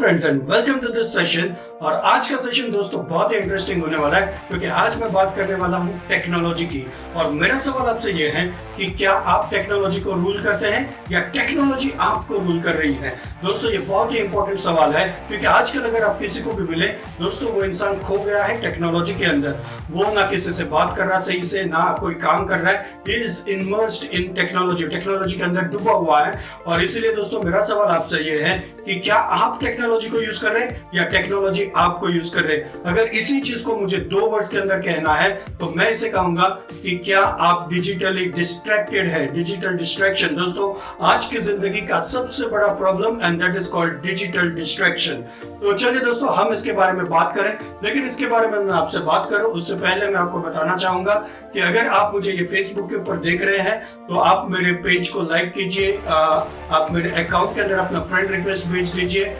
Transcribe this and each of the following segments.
Friends and welcome to this session. और आज का सेशन दोस्तों बहुत ही इंटरेस्टिंग होने वाला है क्योंकि आज मैं बात करने वाला हूं टेक्नोलॉजी की। और मेरा सवाल आपसे ये है कि क्या आप टेक्नोलॉजी को रूल करते हैं या टेक्नोलॉजी आपको रूल कर रही है। दोस्तों ये बहुत ही इंपॉर्टेंट सवाल है क्योंकि आजकल अगर आप किसी को भी मिले दोस्तों वो इंसान खो गया है टेक्नोलॉजी के अंदर। वो ना किसी से बात कर रहा सही से, ना कोई काम कर रहा है, he is immersed in technology के अंदर डूबा हुआ है। और इसीलिए दोस्तों मेरा सवाल आपसे ये है कि क्या आप टेक्नोलॉजी को यूज कर रहे हैं या टेक्नोलॉजी आपको यूज कर रहे हैं। अगर इसी चीज को मुझे 2 वर्ड्स के अंदर कहना है तो मैं इसे कहूंगा कि क्या आप डिजिटली डिस्ट्रैक्टेड है। डिजिटल डिस्ट्रैक्शन दोस्तों आज की जिंदगी का सबसे बड़ा problem and that is called digital distraction. तो चलिए दोस्तों हम इसके बारे में बात करें, लेकिन इसके बारे में मैं आपसे बात करूं उससे पहले मैं आपको बताना चाहूंगा कि अगर आप मुझे ये फेसबुक के ऊपर देख रहे हैं तो आप मेरे पेज को लाइक कीजिए, आप मेरे अकाउंट के अंदर अपना फ्रेंड रिक्वेस्ट भेज दीजिए।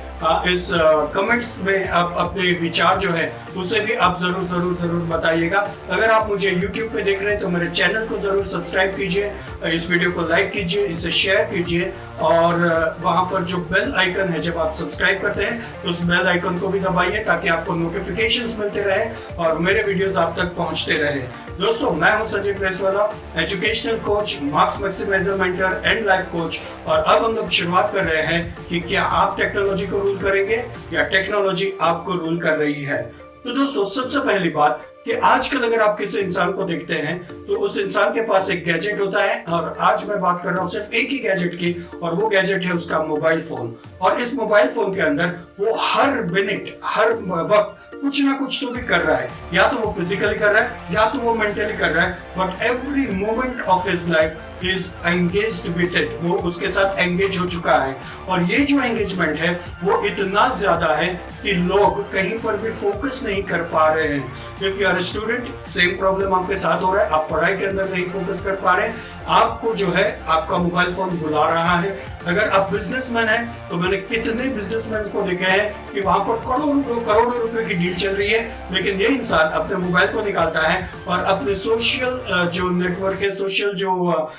इस कमेंट्स में आप अपने विचार जो है उसे भी आप जरूर बताइएगा। अगर आप मुझे YouTube पे देख रहे हैं तो मेरे चैनल को जरूर सब्सक्राइब कीजिए, इस वीडियो को लाइक कीजिए, इसे शेयर कीजिए और वहां पर जो बेल आइकन है जब आप सब्सक्राइब करते हैं तो उस बेल आइकन को भी दबाइए ताकि आपको नोटिफिकेशंस मिलते रहे और मेरे वीडियोस आप तक पहुंचते रहे। दोस्तों मैं हूं Sanjay Presswala, educational coach, marks maximiser mentor and life coach. और अब हम लोग शुरुआत कर रहे हैं कि क्या आप टेक्नोलॉजी को रूल करेंगे या टेक्नोलॉजी आपको रूल कर रही है। तो दोस्तों सबसे पहली बात कि आजकल अगर आप किसी इंसान को देखते हैं तो उस इंसान के पास एक गैजेट होता है और आज मैं बात कर रहा हूं सिर्फ एक ही गैजेट की और वो गैजेट है उसका मोबाइल फोन। और इस मोबाइल फोन के अंदर वो हर मिनट हर वक्त कुछ ना कुछ तो भी कर रहा है, या तो वो फिजिकली कर रहा है या तो वो मेंटली कर रहा है, but every moment of his life is engaged with it. वो उसके साथ एंगेज हो चुका है और ये जो एंगेजमेंट है वो इतना ज्यादा है कि लोग कहीं पर भी फोकस नहीं कर पा रहे हैं। If you are student same problem आपके साथ हो रहा है, आप पढ़ाई के अंदर नहीं फोकस कर पा रहे, आपको जो है आपका मोबाइल फोन बुला रहा है। अगर आप बिजनेसमैन हैं तो मैंने कितने बिजनेसमैन को देखे हैं कि वहां पर करोड़ों रुपए की डील चल रही है, लेकिन ये इंसान अपने मोबाइल को निकालता है और अपने सोशल जो नेटवर्क है, सोशल जो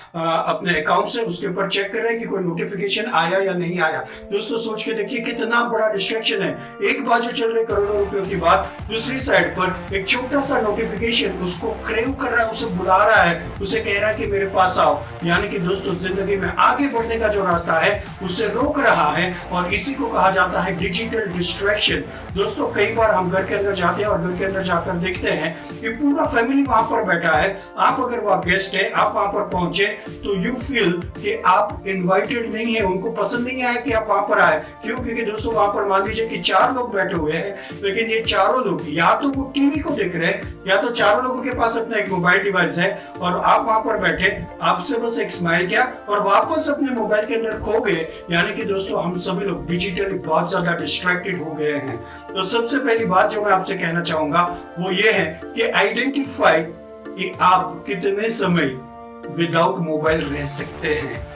अपने अकाउंट से उसके ऊपर चेक कर रहे हैं कि कोई नोटिफिकेशन आया या नहीं आया। दोस्तों सोच के देखिए कितना बड़ा डिस्ट्रैक्शन है। एक बाजू चल रही करोड़ों रुपयों की बात, दूसरी साइड पर एक छोटा सा नोटिफिकेशन उसको क्रेव कर रहा है, उसे बुला रहा है, उसे कह रहा है कि मेरे पास आओ। यानी कि दोस्तों जिंदगी में आगे बढ़ने का जो रास्ता है उसे रोक रहा है और इसी को कहा जाता है डिजिटल डिस्ट्रैक्शन। दोस्तों कई बार हम घर के अंदर जाते हैं और घर के अंदर जाकर देखते हैं कि पूरा फैमिली वहां पर बैठा है। आप अगर वहां गेस्ट है, आप वहां पर पहुंचे तो यू फील कि आप इनवाइटेड नहीं है, उनको पसंद नहीं आया कि आप वहां पर आए। क्यों? क्योंकि दोस्तों वहां पर मान लीजिए कि 4 लोग बैठे हुए हैं, लेकिन ये चारों लोग या तो वो टीवी को देख रहे हैं या तो चारों लोगों के पास अपना एक मोबाइल डिवाइस है और आप वहां पर बैठे, आपसे बस एक स्माइल किया और वापस अपने मोबाइल के अंदर खो गए। यानी कि दोस्तों हम सभी लोग डिजिटली बहुत ज्यादा डिस्ट्रैक्टेड हो गए हैं। तो सबसे पहली बात जो मैं आपसे कहना चाहूंगा वो ये है कि आइडेंटिफाई कि आप कितने समय विदाउट मोबाइल रह सकते हैं।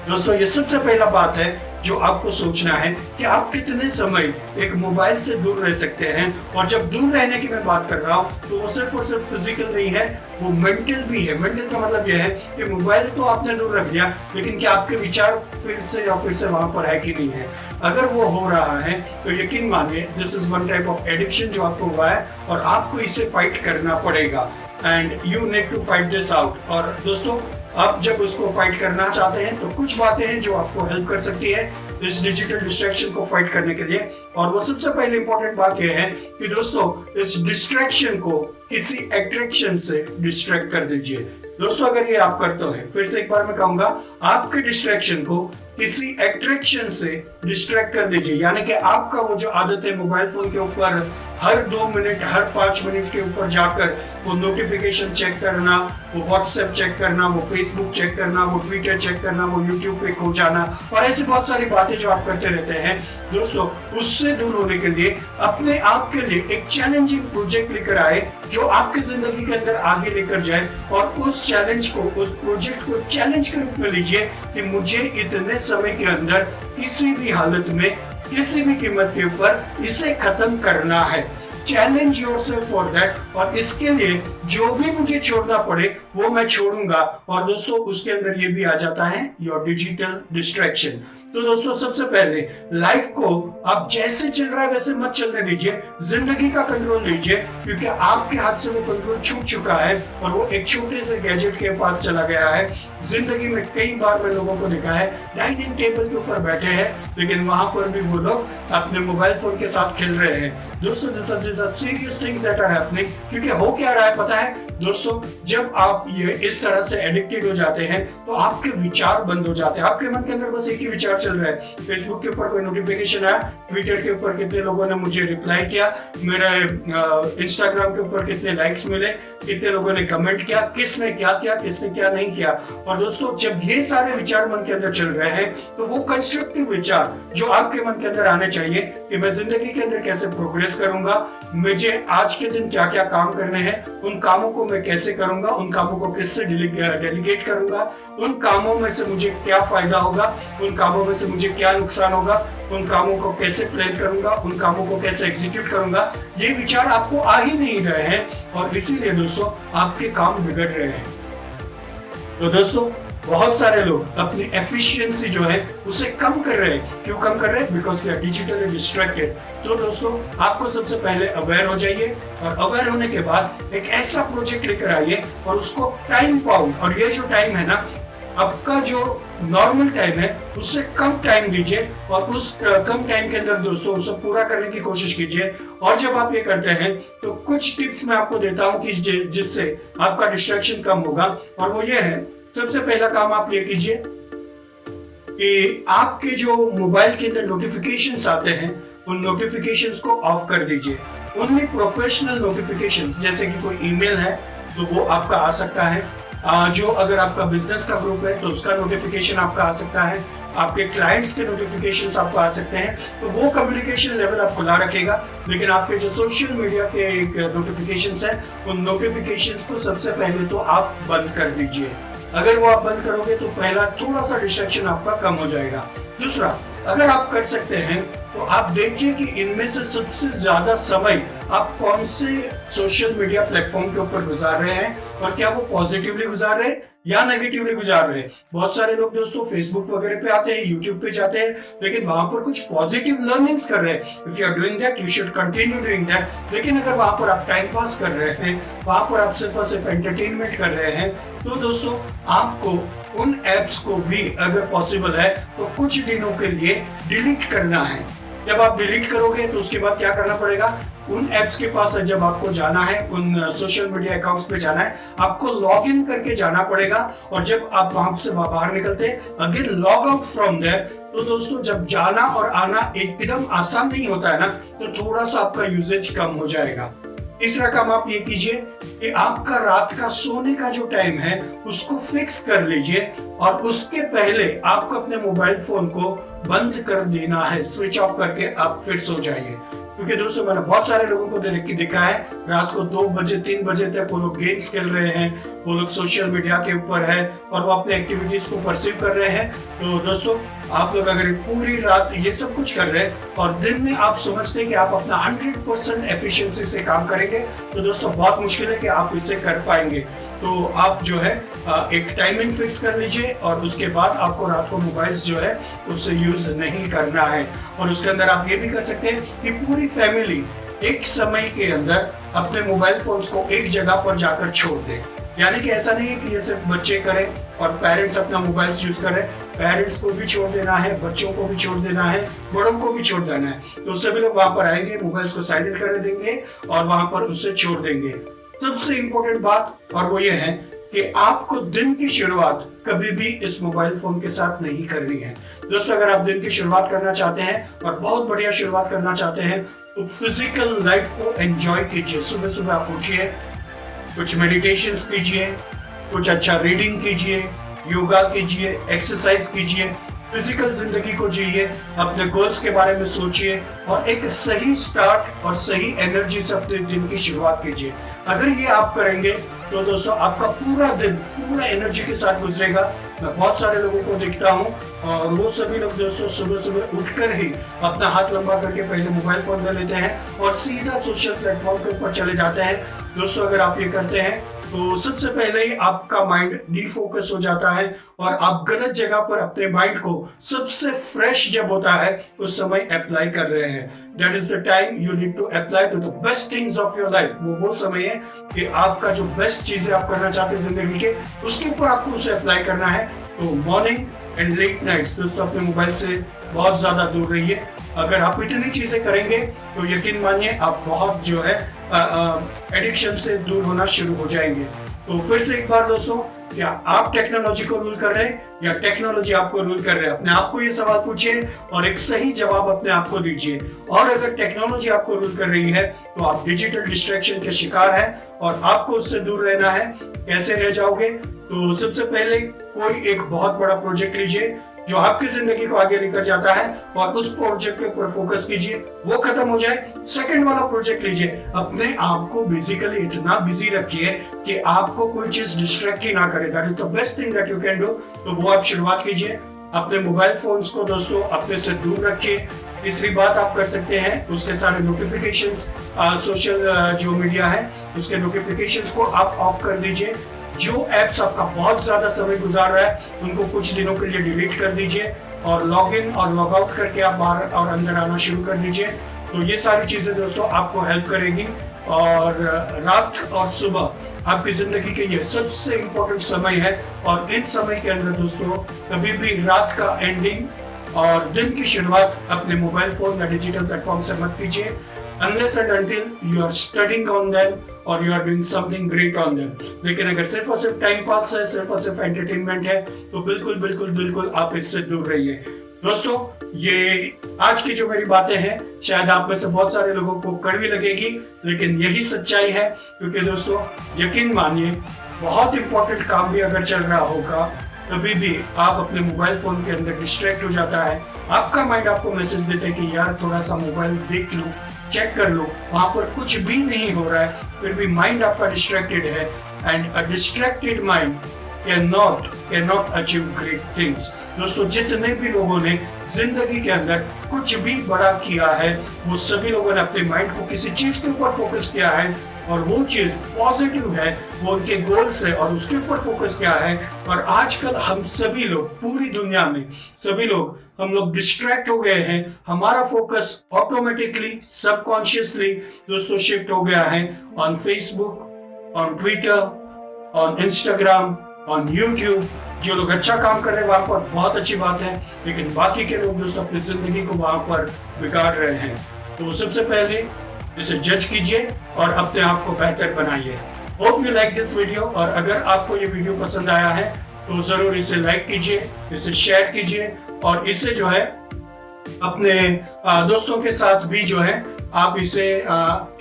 दोस्तों ये सबसे पहला बात है जो आपको सोचना है कि आप कितने समय एक मोबाइल से दूर रह सकते हैं। और जब दूर रहने की मैं बात कर रहा हूं तो वो सिर्फ और सिर्फ फिजिकल नहीं है, वो मेंटल भी है। मेंटल का मतलब यह है कि मोबाइल तो आपने दूर रख दिया, लेकिन क्या आपके विचार फिर से वहां पर है कि नहीं है। अगर वो हो रहा है तो यकीन मानिए this is one type of addiction जो आपको हुआ है और आपको इसे फाइट करना पड़ेगा and you need to fight this out. और दोस्तों आप जब उसको फाइट करना चाहते हैं तो कुछ बातें हैं जो आपको हेल्प कर सकती है इस डिजिटल डिस्ट्रैक्शन को फाइट करने के लिए। और वो सबसे पहले इंपॉर्टेंट बात यह है कि दोस्तों इस डिस्ट्रैक्शन को किसी अट्रैक्शन से डिस्ट्रैक्ट कर दीजिए। दोस्तों अगर ये आप करते हो, फिर से एक बार मैं कहूंगा, आपके डिस्ट्रैक्शन को किसी अट्रैक्शन से डिस्ट्रैक्ट कर दीजिए। यानी कि आपका वो जो आदत है मोबाइल फोन के ऊपर हर 2 मिनट हर 5 मिनट के ऊपर जाकर वो नोटिफिकेशन चेक करना, वो व्हाट्सएप चेक करना, वो फेसबुक चेक करना, वो ट्विटर चेक करना, वो यूट्यूब पे खो जाना और ऐसी बहुत सारी बातें जो आप करते रहते हैं। दोस्तों उससे दूर होने के लिए अपने आप के लिए एक चैलेंजिंग प्रोजेक्ट लेकर आए जो आपकी जिंदगी के अंदर आगे लेकर जाए और उस चैलेंज को, उस प्रोजेक्ट को चैलेंज के रूप में लीजिए कि मुझे इतने समय के अंदर किसी भी हालत में किसी भी कीमत के ऊपर इसे खत्म करना है। चैलेंज योरसेल्फ फॉर दैट, और इसके लिए जो भी मुझे छोड़ना पड़े वो मैं छोड़ूंगा। और दोस्तों उसके अंदर ये भी आ जाता है योर डिजिटल डिस्ट्रैक्शन। तो दोस्तों सबसे पहले लाइफ को आप जैसे चल रहा है वैसे मत चलने दीजिए, जिंदगी का कंट्रोल लीजिए, क्योंकि आपके हाथ से वो कंट्रोल छूट चुका है और वो एक छोटे से गैजेट के पास चला गया है। जिंदगी में कई बार मैं लोगों को देखा है डाइनिंग टेबल के ऊपर बैठे हैं, लेकिन वहां पर भी वो लोग अपने मोबाइल फोन के साथ खेल रहे हैं। दोस्तों this are serious things that are happening, क्योंकि हो क्या रहा है पता है दोस्तों, जब आप ये इस तरह से एडिक्टेड हो जाते हैं तो आपके विचार बंद हो जाते हैं। आपके मन के अंदर बस एक ही विचार चल रहा है, फेसबुक के ऊपर कोई नोटिफिकेशन आया, ट्विटर के ऊपर कितने लोगों ने मुझे रिप्लाई किया, मेरे इंस्टाग्राम के ऊपर कितने लाइक्स मिले, कितने लोगों ने कमेंट किया, किसने क्या किया, किसने क्या नहीं किया। और दोस्तों जब ये सारे विचार मन के अंदर चल रहे हैं तो वो कंस्ट्रक्टिव विचार जो आपके मन के अंदर आने चाहिए कि मैं जिंदगी के अंदर कैसे प्रोग्रेस करूंगा, मुझे आज के दिन क्या क्या काम करने हैं, उन कामों को मैं कैसे करूंगा, उन कामों को किससे डेलीगेट करूंगा, उन कामों में से मुझे क्या फायदा होगा, उन कामों में से मुझे क्या नुकसान होगा, उन कामों को कैसे प्लान करूंगा, उन कामों को कैसे एग्जीक्यूट करूंगा, ये विचार आपको आ ही नहीं रहे हैं और इसीलिए दोस्तों आपके काम बिगड़ रहे हैं। तो दोस्तों बहुत सारे लोग अपनी एफिशिएंसी जो है उसे कम कर रहे हैं। क्यों कम कर रहे हैं? Because they are digitally distracted. तो दोस्तों आपको सबसे पहले अवेयर हो जाइए, और अवेयर होने के बाद एक ऐसा प्रोजेक्ट लेकर आइए और उसको टाइम बाउंड, और ये जो टाइम है ना, आपका जो नॉर्मल टाइम है उससे कम टाइम दीजिए और उस कम टाइम के अंदर दोस्तों उसे पूरा करने की कोशिश कीजिए। और जब आप ये करते हैं तो कुछ टिप्स मैं आपको देता हूं कि जिससे आपका डिस्ट्रैक्शन कम होगा, और वो ये है, सबसे पहला काम आप ये कीजिए कि आपके जो मोबाइल के अंदर नोटिफिकेशंस आते हैं उन नोटिफिकेशंस को ऑफ कर दीजिए। उनमें प्रोफेशनल नोटिफिकेशंस जैसे कि कोई ईमेल है तो वो आपका आ सकता है, जो अगर आपका बिजनेस का ग्रुप है तो उसका नोटिफिकेशन आपका आ सकता है, आपके क्लाइंट्स के नोटिफिकेशंस आपको आ सकते हैं, तो वो कम्युनिकेशन लेवल आप खुला रखेगा। लेकिन आपके जो सोशल मीडिया के एक नोटिफिकेशंस है उन नोटिफिकेशंस को सबसे पहले तो आप बंद कर दीजिए। अगर वो आप बंद करोगे तो पहला थोड़ा सा डिस्ट्रैक्शन आपका कम हो जाएगा। दूसरा, अगर आप कर सकते हैं तो आप देखिए कि इनमें से सबसे ज्यादा समय आप कौन से सोशल मीडिया प्लेटफॉर्म के ऊपर गुजार रहे हैं और क्या वो पॉजिटिवली गुजार रहे हैं या नेगेटिवली गुजार रहे हैं। बहुत सारे लोग दोस्तों फेसबुक वगैरह पे आते हैं, यूट्यूब पे जाते हैं, लेकिन वहां पर कुछ पॉजिटिव लर्निंग्स कर रहे हैं। If you are doing that you should continue doing that. लेकिन अगर वहां पर आप टाइम पास कर रहे हैं, वहां पर आप सिर्फ और सिर्फ एंटरटेनमेंट कर रहे हैं, तो दोस्तों आपको उन एप्स को भी अगर पॉसिबल है तो कुछ दिनों के लिए डिलीट करना है। जब आप डिलीट करोगे तो उसके बाद क्या करना पड़ेगा, उन एप्स के पास जब आपको जाना है, उन सोशल मीडिया अकाउंट्स पे जाना है, आपको लॉग इन करके जाना पड़ेगा। और जब आप वहां से बाहर निकलते हैं, again log out from there. तो दोस्तों जब जाना और आना एकदम आसान नहीं होता है ना, तो थोड़ा सा आपका यूजेज कम हो जाएगा। तीसरा काम आप ये कीजिए कि आपका रात का सोने का जो टाइम है उसको फिक्स कर लीजिए, और उसके पहले आपको अपने मोबाइल फोन को बंद कर देना है, स्विच ऑफ करके आप फिर सो जाइए। क्योंकि दोस्तों मैंने बहुत सारे लोगों को देखा है रात को 2 बजे 3 बजे तक वो लोग गेम्स खेल रहे हैं, वो लोग सोशल मीडिया के ऊपर है और वो अपने एक्टिविटीज को परसीव कर रहे हैं। तो दोस्तों आप लोग अगर पूरी रात ये सब कुछ कर रहे हैं और दिन में आप समझते हैं कि आप अपना 100% एफिशिएंसी से काम करेंगे, तो दोस्तों बहुत मुश्किल है कि आप इसे कर पाएंगे। तो आप जो है एक टाइमिंग फिक्स कर लीजिए, और उसके बाद आपको रात को मोबाइल्स जो है उससे यूज नहीं करना है। और उसके अंदर आप ये भी कर सकते हैं कि पूरी फैमिली एक समय के अंदर अपने मोबाइल फोन्स को एक जगह पर जाकर छोड़ दे। यानी कि ऐसा नहीं है कि ये सिर्फ बच्चे करें और पेरेंट्स अपना मोबाइल यूज करें, पेरेंट्स को भी छोड़ देना है, बच्चों को भी छोड़ देना है, बड़ों को भी छोड़ देना है। तो सभी लोग वहां पर आएंगे, मोबाइल्स को साइलेंट कर देंगे और वहां पर उसे छोड़ देंगे। सबसे इंपॉर्टेंट बात और वो ये है कि आपको दिन की शुरुआत कभी भी इस मोबाइल फोन के साथ नहीं करनी है। दोस्तों अगर आप दिन की शुरुआत करना चाहते हैं और बहुत बढ़िया शुरुआत करना चाहते हैं तो फिजिकल लाइफ को एंजॉय कीजिए। सुबह सुबह आप उठिए, कुछ मेडिटेशंस कीजिए, कुछ अच्छा रीडिंग कीजिए, योगा कीजिए, एक्सरसाइज कीजिए, फिजिकल जिंदगी को जिए, अपने गोल्स के बारे में सोचिए और एक सही स्टार्ट और सही एनर्जी से अपने दिन की शुरुआत कीजिए। अगर ये आप करेंगे तो दोस्तों आपका पूरा दिन पूरा एनर्जी के साथ गुजरेगा मैं बहुत सारे लोगों को देखता हूँ और वो सभी लोग दोस्तों सुबह सुबह उठकर ही अपना हाथ लंबा करके पहले मोबाइल फोन ले लेते हैं और सीधा सोशल प्लेटफॉर्म के ऊपर चले जाते हैं। दोस्तों अगर आप ये करते हैं तो सबसे पहले ही आपका माइंड डिफोकस हो जाता है और आप गलत जगह पर अपने माइंड को सबसे फ्रेश जब होता है उस समय अप्लाई कर रहे हैं। That is the time you need to apply to the best things of your life. वो समय है कि आपका जो बेस्ट चीजें आप करना चाहते हैं जिंदगी के, उसके ऊपर आपको उसे अप्लाई करना है। तो मॉर्निंग एंड लेट नाइट्स दोस्तों अपने मोबाइल से बहुत ज्यादा दूर रहिए। अगर आप इतनी चीजें करेंगे तो यकीन मानिए आप बहुत जो है एडिक्शन से दूर होना शुरू हो जाएंगे। तो फिर से एक बार दोस्तों, क्या आप टेक्नोलॉजी को रूल कर रहे हैं या टेक्नोलॉजी आपको रूल कर रहे हैं? अपने आप को ये सवाल पूछिए और एक सही जवाब अपने आप को दीजिए। और अगर टेक्नोलॉजी आपको रूल कर रही है तो आप डिजिटल डिस्ट्रैक्शन के शिकार हैं और आपको उससे दूर रहना है। कैसे रह जाओगे? तो सबसे पहले कोई एक बहुत बड़ा प्रोजेक्ट लीजिए जो आपकी जिंदगी को आगे लेकर जाता है और उस प्रोजेक्ट के ऊपर फोकस कीजिए। वो खत्म हो जाए, सेकंड वाला प्रोजेक्ट लीजिए। अपने आप को बेसिकली इतना बिजी रखिए कि आपको कोई चीज डिस्ट्रैक्ट ही ना करे। That is the best thing that you can do. तो वो आप शुरुआत कीजिए। अपने मोबाइल फोन्स को दोस्तों अपने से दूर रखिए। तीसरी बात आप कर सकते हैं, उसके सारे नोटिफिकेशंस, सोशल जो मीडिया है उसके नोटिफिकेशंस को आप ऑफ कर दीजिए। जो एप्स आपका बहुत ज्यादा समय गुजार रहा है उनको कुछ दिनों के लिए डिलीट कर दीजिए और लॉग इन और लॉग आउट करके आप बाहर और अंदर आना शुरू कर दीजिए। तो ये सारी चीजें दोस्तों आपको हेल्प करेगी। और रात और सुबह आपकी जिंदगी के ये सबसे इंपॉर्टेंट समय है और इन समय के अंदर दोस्तों कभी भी रात का एंडिंग और दिन की शुरुआत अपने मोबाइल फोन या डिजिटल प्लेटफॉर्म से मत कीजिए unless and until you are studying on them or you are doing something great on them। लेकिन अगर सिर्फ और सिर्फ टाइम पास है, सिर्फ और सिर्फ एंटरटेनमेंट है तो बिल्कुल बिल्कुल बिल्कुल आप इससे दूर रहिए। दोस्तों ये आज की जो मेरी बातें हैं शायद आप में से बहुत सारे लोगों को कड़वी लगेगी, लेकिन यही सच्चाई है। क्योंकि दोस्तों यकीन मानिए बहुत इंपॉर्टेंट काम भी अगर चल रहा होगा कभी भी आप अपने मोबाइल फोन के अंदर डिस्ट्रैक्ट हो जाता है। आपका माइंड आपको मैसेज देता है कि यार थोड़ा सा मोबाइल देख लो, चेक कर लो, वहां पर कुछ भी नहीं हो रहा है, फिर भी माइंड आपका डिस्ट्रैक्टेड है। And a distracted mind can not achieve great things. दोस्तों जितने भी लोगों ने जिंदगी के अंदर कुछ भी बड़ा किया है वो सभी लोगों ने अपने माइंड को किसी चीज के ऊपर फोकस किया है और वो चीज पॉजिटिव है, वो उनके गोल्स है और उसके ऊपर फोकस किया है। और आजकल हम सभी लोग पूरी दुनिया में सभी लोग हम लोग डिस्ट्रैक्ट हो गए हैं। हमारा फोकस ऑटोमेटिकली सबकॉन्शियसली दोस्तों शिफ्ट हो गया है on Facebook, on Twitter, on Instagram, on YouTube. जो लोग अच्छा काम कर रहे हैं वहां पर बहुत अच्छी बात है, लेकिन बाकी के लोग दोस्तों अपनी जिंदगी को वहां पर बिगाड़ रहे हैं। तो सबसे पहले इसे जज कीजिए और अपने आप को बेहतर बनाइए। Hope you like this video और अगर आपको ये वीडियो पसंद आया है तो जरूर इसे लाइक कीजिए, इसे शेयर कीजिए और इसे जो है अपने दोस्तों के साथ भी जो है आप इसे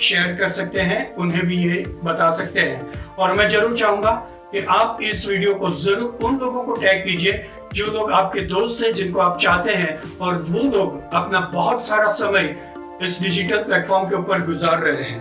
शेयर कर सकते हैं, उन्हें भी ये बता सकते हैं। और मैं जरूर चाहूंगा कि आप इस वीडियो को जरूर उन लोगों को टैग कीजिए जो लोग आपके दोस्त हैं, जिनको आप चाहते हैं और वो लोग अपना बहुत सारा समय इस डिजिटल प्लेटफॉर्म के ऊपर गुजार रहे हैं।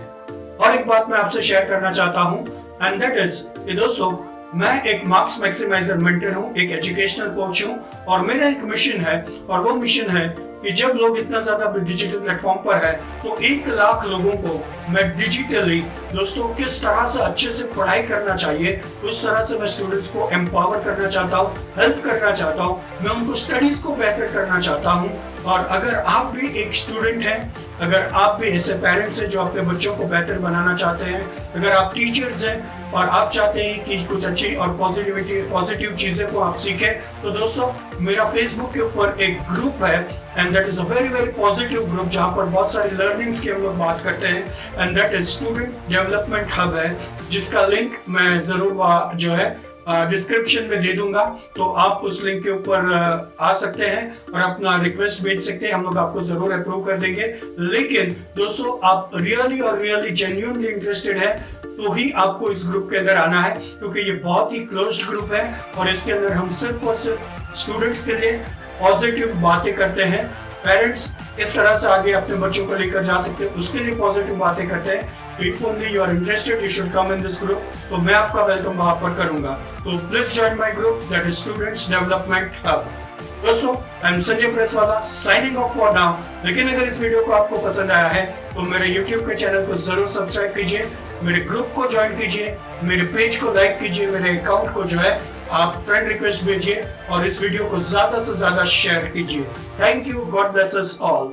और एक बात मैं आपसे शेयर करना चाहता हूं एंड दैट इज कि दोस्तों मैं एक मार्क्स मैक्सिमाइजर मेंटर हूं, एक एजुकेशनल कोच हूं और मेरा एक मिशन है और वो मिशन है कि जब लोग इतना ज्यादा डिजिटल प्लेटफॉर्म पर है तो 1 लाख लोगों को मैं डिजिटली दोस्तों किस तरह से अच्छे से पढ़ाई करना चाहिए उस तरह से मैं स्टूडेंट्स को एम्पावर करना चाहता हूँ, हेल्प करना चाहता हूँ, मैं उनको स्टडीज को बेहतर करना चाहता हूँ। और अगर आप भी एक स्टूडेंट हैं, अगर आप भी ऐसे पेरेंट्स हैं जो अपने बच्चों को बेहतर बनाना चाहते हैं, अगर आप टीचर्स हैं और आप चाहते हैं कि कुछ अच्छी और पॉजिटिव चीजें को आप सीखें, तो दोस्तों मेरा फेसबुक के ऊपर एक ग्रुप है and that is a very very positive group जहां पर बहुत सारी लर्निंग्स की हम लोग बात करते हैं and that is student development hub है, जिसका लिंक मैं जरूर जो है डिस्क्रिप्शन में दे दूंगा। तो आप उस लिंक के ऊपर आ सकते हैं और अपना रिक्वेस्ट भेज सकते हैं, हम लोग आपको जरूर अप्रूव कर देंगे। लेकिन दोस्तों आप रियली जेन्युइनली इंटरेस्टेड है तो ही आपको इस ग्रुप के अंदर आना है, क्योंकि ये बहुत ही क्लोज्ड ग्रुप है और इसके अंदर हम सिर्फ और सिर्फ स्टूडेंट्स के लिए पॉजिटिव बातें करते हैं। पेरेंट्स किस तरह से आगे अपने बच्चों को लेकर जा सकते हैं उसके लिए पॉजिटिव बातें करते हैं। If only you are interested you should come in this group, तो मैं आपका वेलकम वहां पर करूंगा। तो please join my group, that is students development hub. दोस्तों, I am Sanjay Presswala signing off for now. लेकिन अगर इस वीडियो को आपको पसंद आया है तो मेरे YouTube के चैनल को जरूर सब्सक्राइब कीजिए, मेरे ग्रुप को ज्वाइन कीजिए, मेरे पेज को लाइक कीजिए, मेरे अकाउंट को जो है आप फ्रेंड रिक्वेस्ट भेजिए और इस वीडियो को ज्यादा से ज्यादा शेयर कीजिए। Thank you, God bless us all.